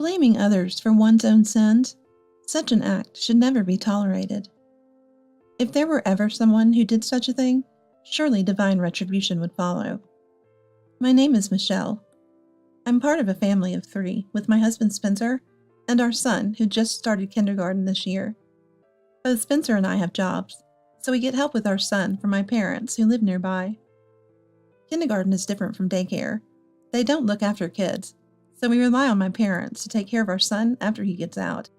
Blaming others for one's own sins, such an act should never be tolerated. If there were ever someone who did such a thing, surely divine retribution would follow. My name is Michelle. I'm part of a family of 3 with my husband Spencer and our son who just started kindergarten this year. Both Spencer and I have jobs, so we get help with our son from my parents who live nearby. Kindergarten is different from daycare. They don't look after kids, so we rely on my parents to take care of our son after he gets out.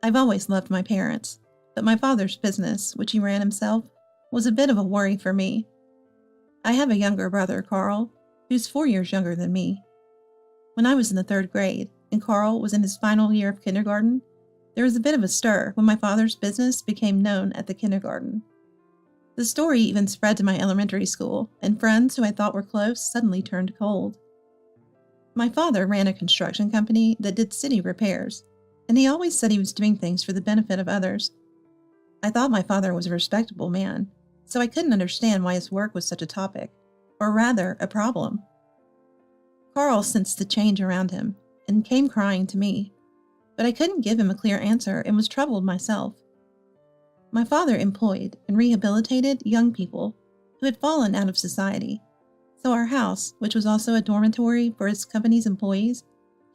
I've always loved my parents, but my father's business, which he ran himself, was a bit of a worry for me. I have a younger brother, Carl, who's 4 years younger than me. When I was in the 3rd grade and Carl was in his final year of kindergarten, there was a bit of a stir when my father's business became known at the kindergarten. The story even spread to my elementary school, and friends who I thought were close suddenly turned cold. My father ran a construction company that did city repairs, and he always said he was doing things for the benefit of others. I thought my father was a respectable man, so I couldn't understand why his work was such a topic, or rather, a problem. Carl sensed the change around him and came crying to me, but I couldn't give him a clear answer and was troubled myself. My father employed and rehabilitated young people who had fallen out of society, so our house, which was also a dormitory for his company's employees,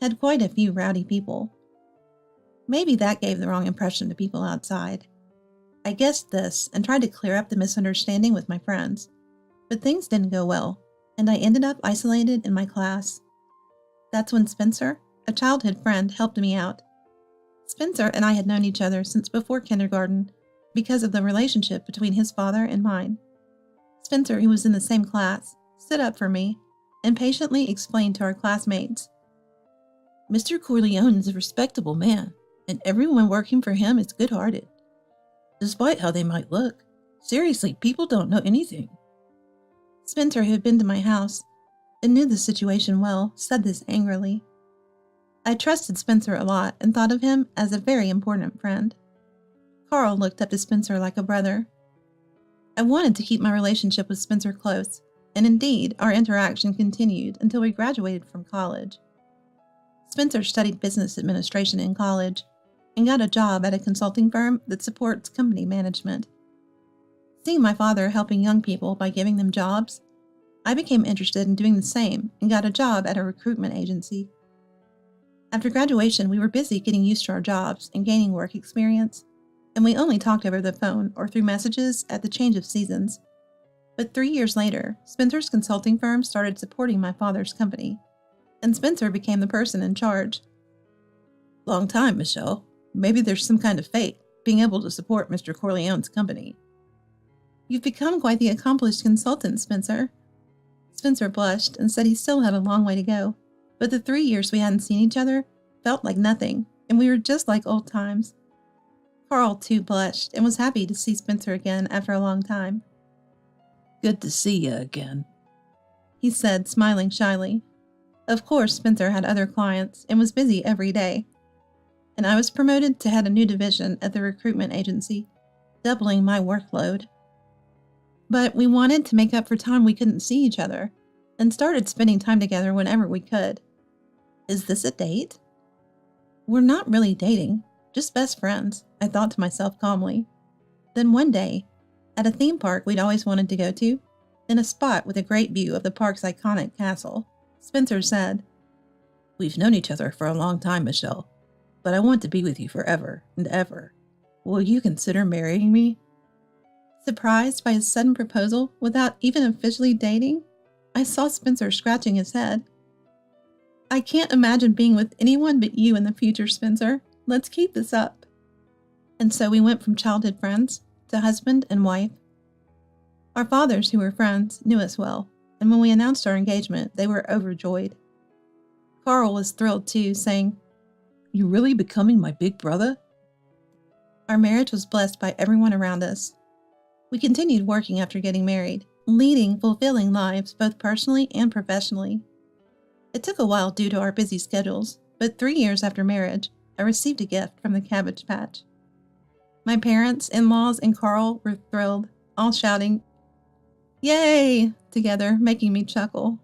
had quite a few rowdy people. Maybe that gave the wrong impression to people outside. I guessed this and tried to clear up the misunderstanding with my friends, but things didn't go well, and I ended up isolated in my class. That's when Spencer, a childhood friend, helped me out. Spencer and I had known each other since before kindergarten because of the relationship between his father and mine. Spencer, who was in the same class, stood up for me and patiently explained to our classmates, "Mr. Corleone is a respectable man, and everyone working for him is good-hearted. Despite how they might look, seriously, people don't know anything." Spencer, who had been to my house and knew the situation well, said this angrily. I trusted Spencer a lot and thought of him as a very important friend. Carl looked up to Spencer like a brother. I wanted to keep my relationship with Spencer close, and indeed, our interaction continued until we graduated from college. Spencer studied business administration in college and got a job at a consulting firm that supports company management. Seeing my father helping young people by giving them jobs, I became interested in doing the same and got a job at a recruitment agency. After graduation, we were busy getting used to our jobs and gaining work experience, and we only talked over the phone or through messages at the change of seasons. But 3 years later, Spencer's consulting firm started supporting my father's company, and Spencer became the person in charge. "Long time, Michelle. Maybe there's some kind of fate, being able to support Mr. Corleone's company." "You've become quite the accomplished consultant, Spencer." Spencer blushed and said he still had a long way to go, but the 3 years we hadn't seen each other felt like nothing, and we were just like old times. Carl, too, blushed and was happy to see Spencer again after a long time. "Good to see you again," he said, smiling shyly. Of course, Spencer had other clients and was busy every day, and I was promoted to head a new division at the recruitment agency, doubling my workload. But we wanted to make up for time we couldn't see each other, and started spending time together whenever we could. Is this a date? We're not really dating, just best friends, I thought to myself calmly. Then one day, at a theme park we'd always wanted to go to, in a spot with a great view of the park's iconic castle, Spencer said, "We've known each other for a long time, Michelle, but I want to be with you forever and ever. Will you consider marrying me?" Surprised by his sudden proposal without even officially dating, I saw Spencer scratching his head. "I can't imagine being with anyone but you in the future, Spencer. Let's keep this up." And so we went from childhood friends to husband and wife. Our fathers, who were friends, knew us well, and when we announced our engagement, they were overjoyed. Carl was thrilled too, saying, "You're really becoming my big brother?" Our marriage was blessed by everyone around us. We continued working after getting married, leading fulfilling lives both personally and professionally. It took a while due to our busy schedules, but 3 years after marriage, I received a gift from the Cabbage Patch. My parents, in-laws, and Carl were thrilled, all shouting, "Yay!" together, making me chuckle.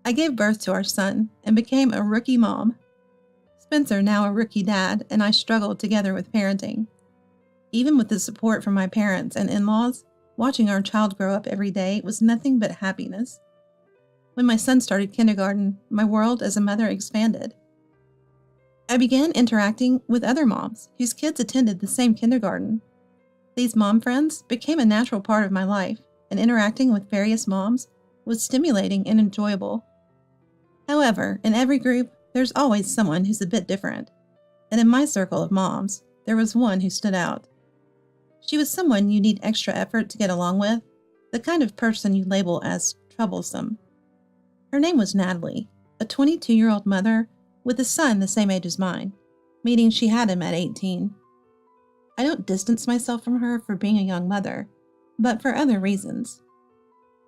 I I gave birth to our son and became a rookie mom. Spencer, now a rookie dad, and I struggled together with parenting. Even with the support from my parents and in-laws, watching our child grow up every day was nothing but happiness. When my son started kindergarten, my world as a mother expanded. I began interacting with other moms whose kids attended the same kindergarten. These mom friends became a natural part of my life, and interacting with various moms was stimulating and enjoyable. However, in every group, there's always someone who's a bit different, and in my circle of moms, there was one who stood out. She was someone you need extra effort to get along with, the kind of person you label as troublesome. Her name was Natalie, a 22-year-old mother with a son the same age as mine, meaning she had him at 18. I don't distance myself from her for being a young mother, but for other reasons.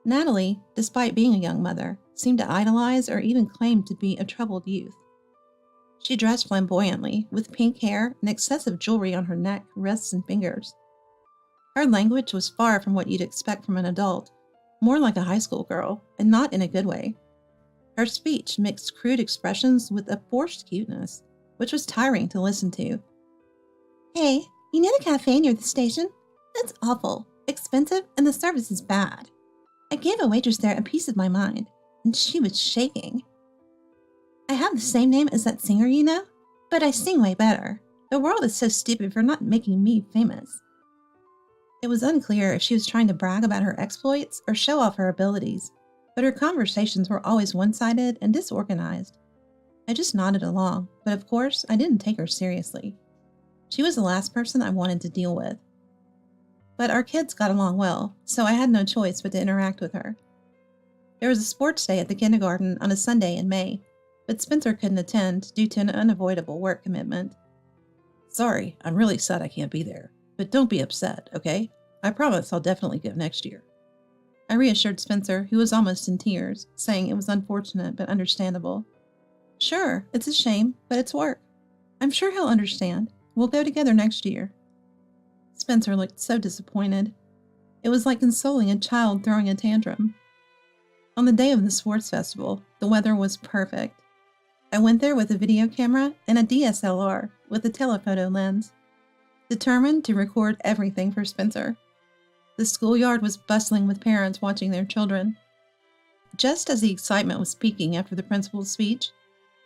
Natalie, despite being a young mother, seemed to idolize or even claim to be a troubled youth. She dressed flamboyantly, with pink hair and excessive jewelry on her neck, wrists, and fingers. Her language was far from what you'd expect from an adult, more like a high school girl, and not in a good way. Her speech mixed crude expressions with a forced cuteness, which was tiring to listen to. "Hey, you know the cafe near the station? It's awful, expensive, and the service is bad. I gave a waitress there a piece of my mind, and she was shaking. I have the same name as that singer you know, but I sing way better. The world is so stupid for not making me famous." It was unclear if she was trying to brag about her exploits or show off her abilities, but her conversations were always one-sided and disorganized. I just nodded along, but of course, I didn't take her seriously. She was the last person I wanted to deal with. But our kids got along well, so I had no choice but to interact with her. There was a sports day at the kindergarten on a Sunday in May, but Spencer couldn't attend due to an unavoidable work commitment. "Sorry, I'm really sad I can't be there, but don't be upset, okay? I promise I'll definitely go next year." I reassured Spencer, who was almost in tears, saying it was unfortunate but understandable. "Sure, it's a shame, but it's work. I'm sure he'll understand. We'll go together next year." Spencer looked so disappointed. It was like consoling a child throwing a tantrum. On the day of the sports festival, the weather was perfect. I went there with a video camera and a DSLR with a telephoto lens, determined to record everything for Spencer. The schoolyard was bustling with parents watching their children. Just as the excitement was peaking after the principal's speech,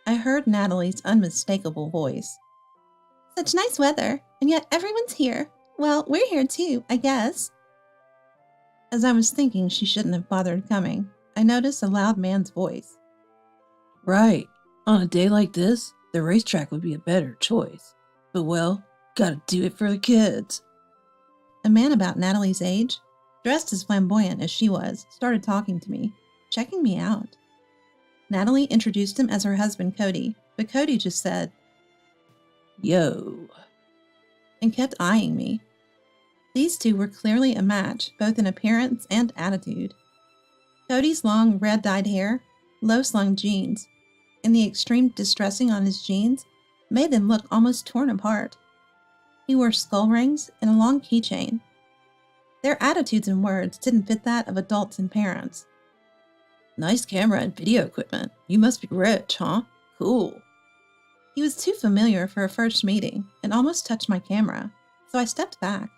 I heard Natalie's unmistakable voice. "Such nice weather, and yet everyone's here. Well, we're here too, I guess." As I was thinking she shouldn't have bothered coming, I noticed a loud man's voice. "Right. On a day like this, the racetrack would be a better choice. But well, gotta do it for the kids." A man about Natalie's age, dressed as flamboyant as she was, started talking to me, checking me out. Natalie introduced him as her husband, Cody, but Cody just said, "Yo," and kept eyeing me. These two were clearly a match, both in appearance and attitude. Cody's long, red-dyed hair, low-slung jeans, and the extreme distressing on his jeans made them look almost torn apart. He wore skull rings and a long keychain. Their attitudes and words didn't fit that of adults and parents. "Nice camera and video equipment. You must be rich, huh? Cool." He was too familiar for a first meeting and almost touched my camera, so I stepped back.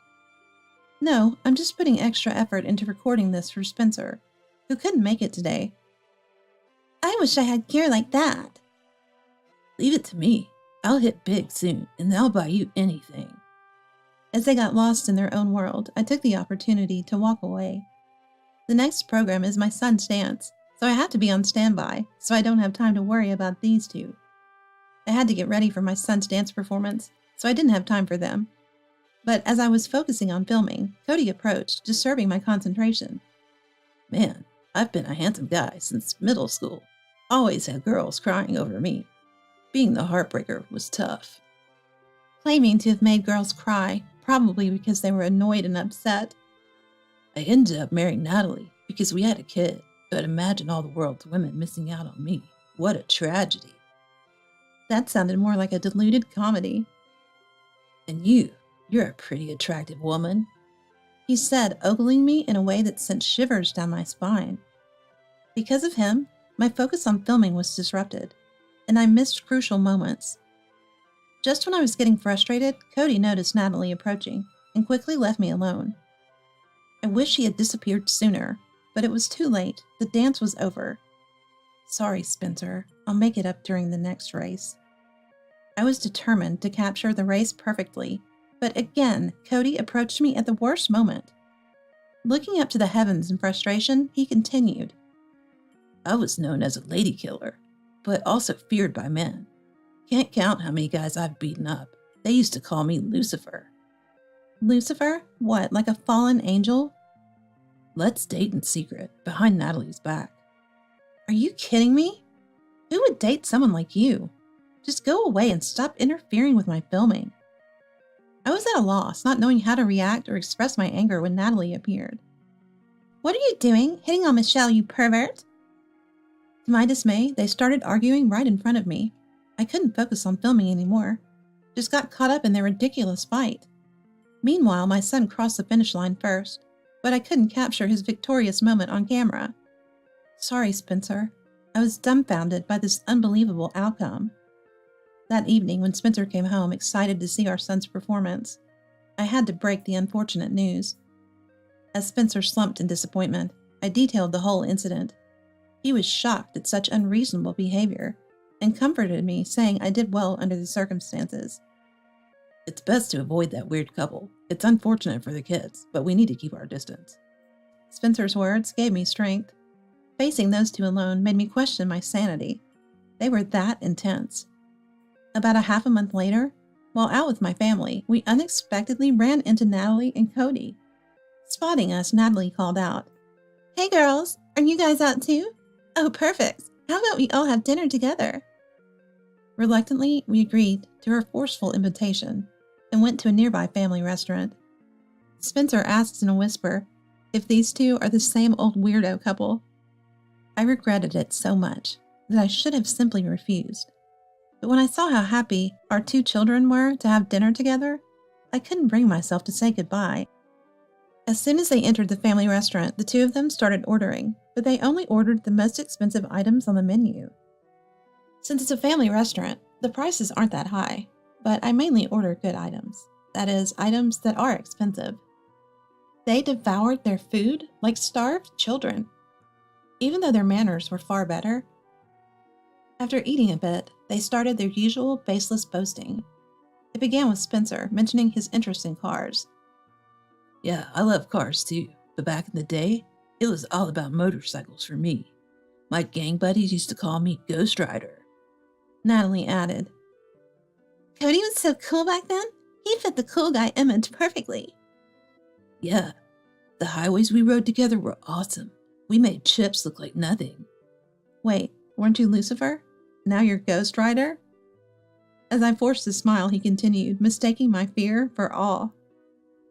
"No, I'm just putting extra effort into recording this for Spencer, who couldn't make it today." "I wish I had gear like that." "Leave it to me. I'll hit big soon, and I'll buy you anything." As they got lost in their own world, I took the opportunity to walk away. The next program is my son's dance, so I have to be on standby, so I don't have time to worry about these two. I had to get ready for my son's dance performance, so I didn't have time for them. But as I was focusing on filming, Cody approached, disturbing my concentration. "Man, I've been a handsome guy since middle school. Always had girls crying over me. Being the heartbreaker was tough." Claiming to have made girls cry, probably because they were annoyed and upset. "I ended up marrying Natalie because we had a kid, but imagine all the world's women missing out on me. What a tragedy." That sounded more like a deluded comedy. "And you're a pretty attractive woman," he said, ogling me in a way that sent shivers down my spine. Because of him, My focus on filming was disrupted, and I missed crucial moments. Just when I was getting frustrated, Cody noticed Natalie approaching and quickly left me alone. I wish he had disappeared sooner, but it was too late. The dance was over. Sorry, Spencer. I'll make it up during the next race. I was determined to capture the race perfectly, but again, Cody approached me at the worst moment. Looking up to the heavens in frustration, he continued. I was known as a lady killer, but also feared by men. Can't count how many guys I've beaten up. They used to call me Lucifer. Lucifer? What, like a fallen angel? Let's date in secret, behind Natalie's back. Are you kidding me? Who would date someone like you? Just go away and stop interfering with my filming. I was at a loss, not knowing how to react or express my anger when Natalie appeared. What are you doing? Hitting on Michelle, you pervert? To my dismay, they started arguing right in front of me. I couldn't focus on filming anymore. Just got caught up in their ridiculous fight. Meanwhile, my son crossed the finish line first, but I couldn't capture his victorious moment on camera. Sorry, Spencer. I was dumbfounded by this unbelievable outcome. That evening, when Spencer came home excited to see our son's performance, I had to break the unfortunate news. As Spencer slumped in disappointment, I detailed the whole incident. He was shocked at such unreasonable behavior and comforted me, saying I did well under the circumstances. It's best to avoid that weird couple. It's unfortunate for the kids, but we need to keep our distance. Spencer's words gave me strength. Facing those two alone made me question my sanity. They were that intense. About a half a month later, while out with my family, we unexpectedly ran into Natalie and Cody. Spotting us, Natalie called out, "Hey girls, are you guys out too? Oh, perfect. How about we all have dinner together?" Reluctantly, we agreed to her forceful invitation and went to a nearby family restaurant. Spencer asked in a whisper if these two are the same old weirdo couple. I regretted it so much that I should have simply refused. But when I saw how happy our two children were to have dinner together, I couldn't bring myself to say goodbye. As soon as they entered the family restaurant, the two of them started ordering, but they only ordered the most expensive items on the menu. Since it's a family restaurant, the prices aren't that high, but I mainly order good items. That is, items that are expensive. They devoured their food like starved children, even though their manners were far better. After eating a bit, they started their usual baseless boasting. It began with Spencer mentioning his interest in cars. Yeah, I love cars too, but back in the day, it was all about motorcycles for me. My gang buddies used to call me Ghost Rider. Natalie added, Cody was so cool back then. He fit the cool guy image perfectly. Yeah, the highways we rode together were awesome. We made chips look like nothing. Wait, weren't you Lucifer? Now you're Ghost Rider? As I forced a smile, he continued, mistaking my fear for awe.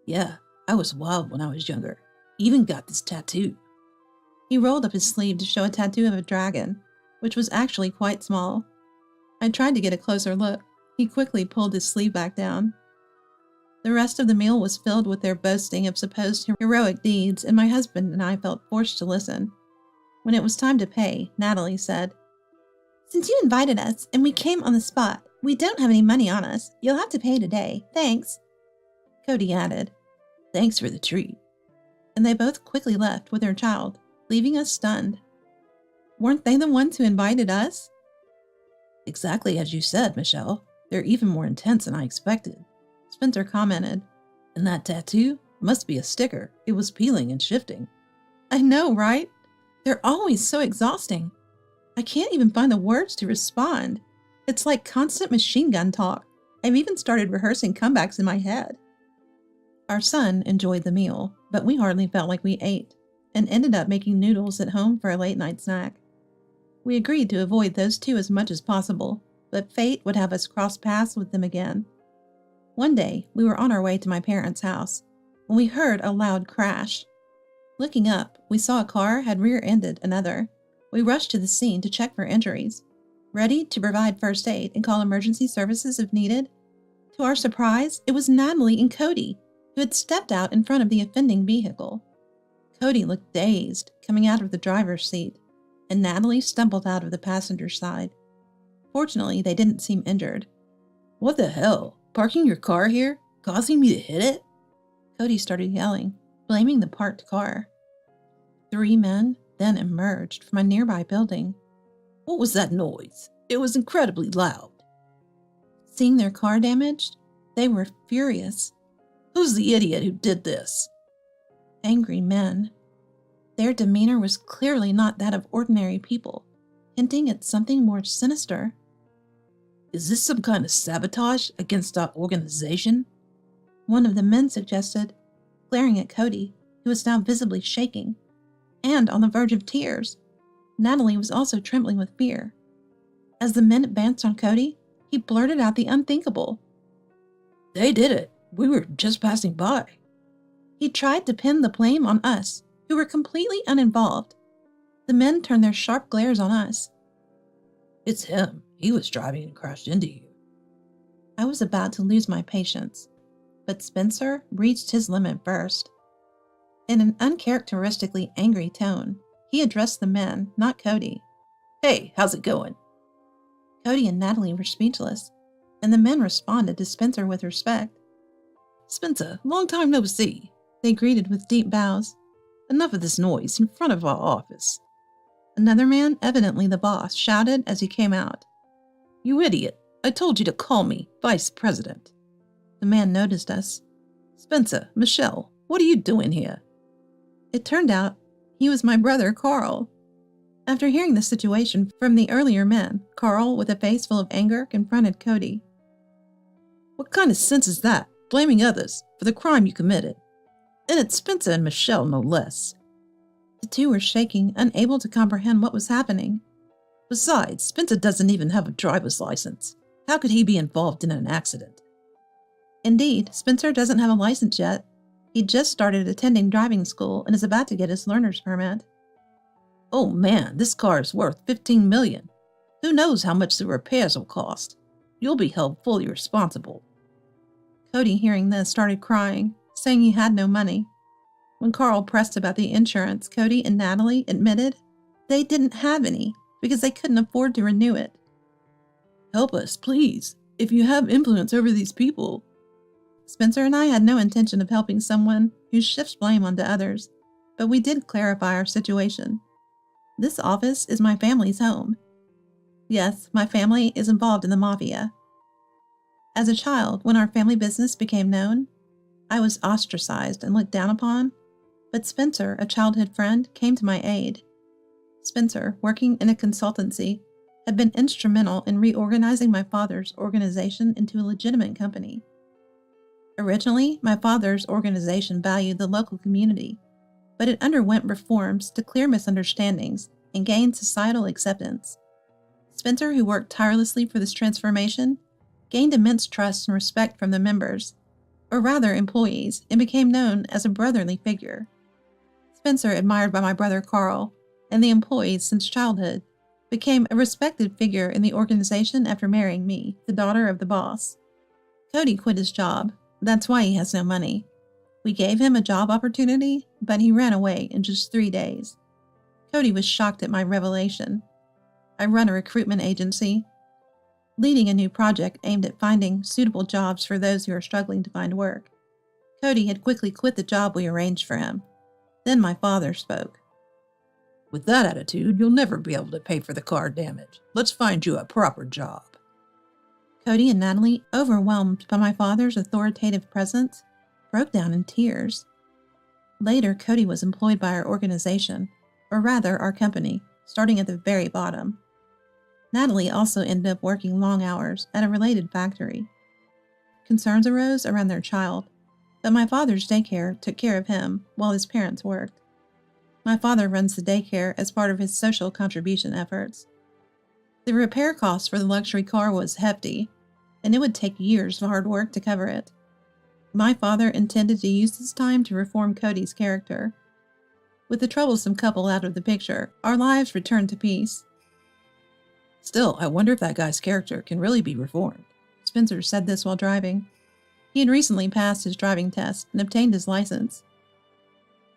Yeah, I was wild when I was younger. Even got this tattoo. He rolled up his sleeve to show a tattoo of a dragon, which was actually quite small. I tried to get a closer look. He quickly pulled his sleeve back down. The rest of the meal was filled with their boasting of supposed heroic deeds, and my husband and I felt forced to listen. When it was time to pay, Natalie said, Since you invited us and we came on the spot, we don't have any money on us. You'll have to pay today. Thanks. Cody added, Thanks for the treat. And they both quickly left with their child, leaving us stunned. Weren't they the ones who invited us? Exactly as you said, Michelle. They're even more intense than I expected. Spencer commented. And that tattoo must be a sticker. It was peeling and shifting. I know, right? They're always so exhausting. I can't even find the words to respond. It's like constant machine gun talk. I've even started rehearsing comebacks in my head. Our son enjoyed the meal, but we hardly felt like we ate, and ended up making noodles at home for a late-night snack. We agreed to avoid those two as much as possible, but fate would have us cross paths with them again. One day, we were on our way to my parents' house when we heard a loud crash. Looking up, we saw a car had rear-ended another. We rushed to the scene to check for injuries, ready to provide first aid and call emergency services if needed. To our surprise, it was Natalie and Cody, who had stepped out in front of the offending vehicle. Cody looked dazed, coming out of the driver's seat. and Natalie stumbled out of the passenger side. Fortunately, they didn't seem injured. What the hell? Parking your car here? Causing me to hit it? Cody started yelling, blaming the parked car. 3 men then emerged from a nearby building. What was that noise? It was incredibly loud. Seeing their car damaged, they were furious. Who's the idiot who did this? Angry men. Their demeanor was clearly not that of ordinary people, hinting at something more sinister. Is this some kind of sabotage against our organization? One of the men suggested, glaring at Cody, who was now visibly shaking, and on the verge of tears. Natalie was also trembling with fear. As the men advanced on Cody, he blurted out the unthinkable. They did it. We were just passing by. He tried to pin the blame on us, who were completely uninvolved. The men turned their sharp glares on us. It's him. He was driving and crashed into you. I was about to lose my patience, but Spencer reached his limit first. In an uncharacteristically angry tone, he addressed the men, not Cody. Hey, how's it going? Cody and Natalie were speechless, and the men responded to Spencer with respect. Spencer, long time no see. They greeted with deep bows. Enough of this noise in front of our office. Another man, evidently the boss, shouted as he came out. You idiot. I told you to call me Vice President. The man noticed us. Spencer, Michelle, what are you doing here? It turned out he was my brother, Carl. After hearing the situation from the earlier men, Carl, with a face full of anger, confronted Cody. What kind of sense is that, blaming others for the crime you committed? And it's Spencer and Michelle, no less. The two were shaking, unable to comprehend what was happening. Besides, Spencer doesn't even have a driver's license. How could he be involved in an accident? Indeed, Spencer doesn't have a license yet. He just started attending driving school and is about to get his learner's permit. Oh man, this car is worth $15 million. Who knows how much the repairs will cost? You'll be held fully responsible. Cody, hearing this, started crying, saying he had no money. When Carl pressed about the insurance, Cody and Natalie admitted they didn't have any because they couldn't afford to renew it. Help us, please, if you have influence over these people. Spencer and I had no intention of helping someone who shifts blame onto others, but we did clarify our situation. This office is my family's home. Yes, my family is involved in the mafia. As a child, when our family business became known, I was ostracized and looked down upon, but Spencer, a childhood friend, came to my aid. Spencer, working in a consultancy, had been instrumental in reorganizing my father's organization into a legitimate company. Originally, my father's organization valued the local community, but it underwent reforms to clear misunderstandings and gain societal acceptance. Spencer, who worked tirelessly for this transformation, gained immense trust and respect from the members, or rather employees, and became known as a brotherly figure. Spencer, admired by my brother Carl and the employees since childhood, became a respected figure in the organization after marrying me, the daughter of the boss. Cody quit his job. That's why he has no money. We gave him a job opportunity, but he ran away in just 3 days. Cody was shocked at my revelation. I run a recruitment agency, leading a new project aimed at finding suitable jobs for those who are struggling to find work. Cody had quickly quit the job we arranged for him. Then my father spoke. With that attitude, you'll never be able to pay for the car damage. Let's find you a proper job. Cody and Natalie, overwhelmed by my father's authoritative presence, broke down in tears. Later, Cody was employed by our organization, or rather our company, starting at the very bottom. Natalie also ended up working long hours at a related factory. Concerns arose around their child, but my father's daycare took care of him while his parents worked. My father runs the daycare as part of his social contribution efforts. The repair cost for the luxury car was hefty, and it would take years of hard work to cover it. My father intended to use this time to reform Cody's character. With the troublesome couple out of the picture, our lives returned to peace. Still, I wonder if that guy's character can really be reformed. Spencer said this while driving. He had recently passed his driving test and obtained his license.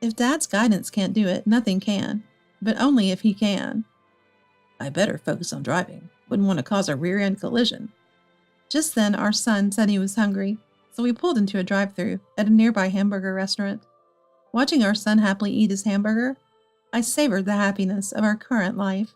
If Dad's guidance can't do it, nothing can, but only if he can. I better focus on driving. Wouldn't want to cause a rear-end collision. Just then, our son said he was hungry, so we pulled into a drive-thru at a nearby hamburger restaurant. Watching our son happily eat his hamburger, I savored the happiness of our current life.